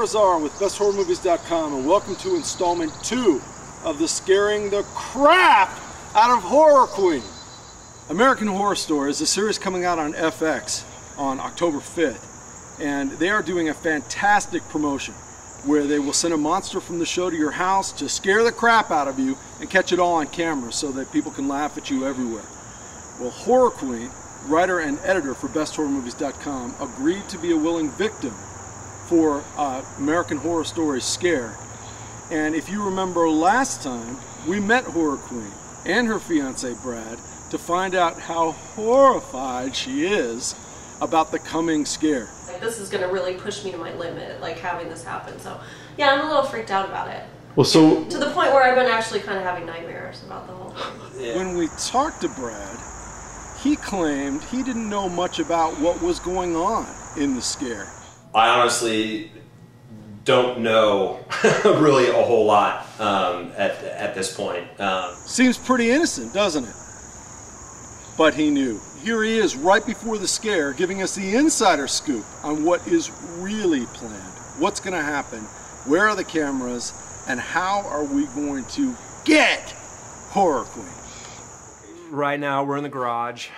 Horrors are with besthorrormovies.com, and welcome to installment 2 of the scaring the crap out of Horror Queen. American Horror Story is a series coming out on FX on October 5th, and they are doing a fantastic promotion where they will send a monster from the show to your house to scare the crap out of you and catch it all on camera so that people can laugh at you everywhere. Well, Horror Queen, writer and editor for besthorrormovies.com, agreed to be a willing victim for American Horror Story Scare. And if you remember last time, we met Horror Queen and her fiance Brad to find out how horrified she is about the coming scare. Like, this is going to really push me to my limit, like having this happen. So yeah, I'm a little freaked out about it. Well, so to the point where I've been actually kind of having nightmares about the whole thing. Yeah. When we talked to Brad, he claimed he didn't know much about what was going on in the scare. I honestly don't know really a whole lot at this point. Seems pretty innocent, doesn't it? But he knew. Here he is right before the scare, giving us the insider scoop on what is really planned, what's going to happen, where are the cameras, and how are we going to get Horror Queen. Right now we're in the garage.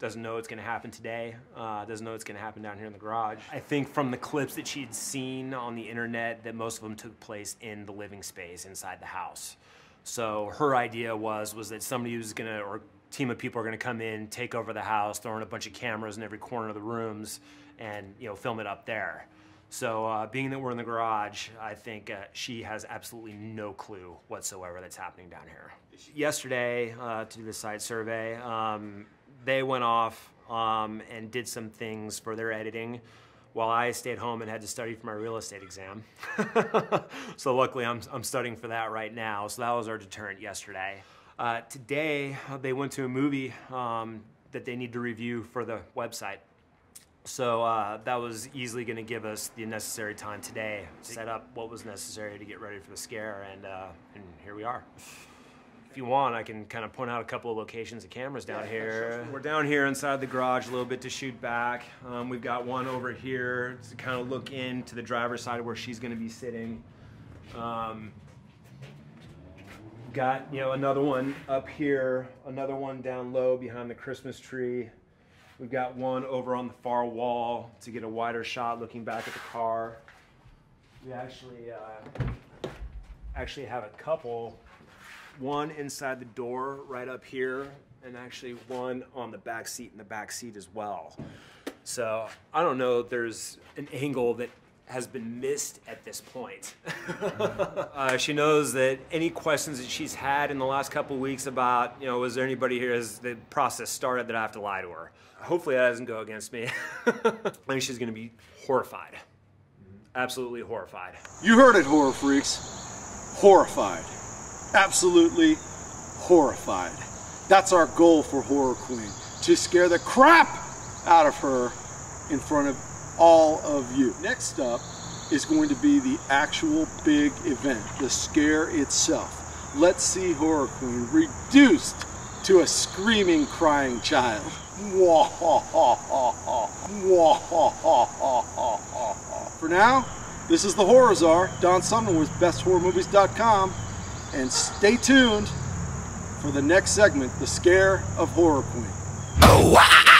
Doesn't know it's gonna happen today. Doesn't know it's gonna happen down here in the garage. I think from the clips that she'd seen on the internet that most of them took place in the living space inside the house. So her idea was that somebody was gonna, or a team of people are gonna come in, take over the house, throw in a bunch of cameras in every corner of the rooms and, you know, film it up there. So being that we're in the garage, I think she has absolutely no clue whatsoever that's happening down here. Yesterday, to do the site survey, they went off and did some things for their editing while I stayed home and had to study for my real estate exam. So luckily I'm studying for that right now, so that was our deterrent yesterday. Today, they went to a movie that they need to review for the website. So that was easily going to give us the necessary time today to set up what was necessary to get ready for the scare, and here we are. If you want, I can kind of point out a couple of locations of cameras down here. We're down here inside the garage a little bit to shoot back. We've got one over here to kind of look into the driver's side where she's going to be sitting. Got, you know, another one up here, another one down low behind the Christmas tree. We've got one over on the far wall to get a wider shot looking back at the car. We actually have a couple. One inside the door right up here, and actually one on the back seat in the back seat as well. So I don't know if there's an angle that has been missed at this point. She knows that any questions that she's had in the last couple of weeks about, you know, was there anybody here as the process started, that I have to lie to her. Hopefully that doesn't go against me. I think she's gonna be horrified. Absolutely horrified. You heard it, horror freaks. Horrified. Absolutely horrified. That's our goal for Horror Queen, to scare the crap out of her in front of all of you. Next up is going to be the actual big event, the scare itself. Let's see Horror Queen reduced to a screaming, crying child. For now, this is the Horrors Are. Don Sumner with besthorrormovies.com. And stay tuned for the next segment, the scare of Horror Queen. Oh, wow.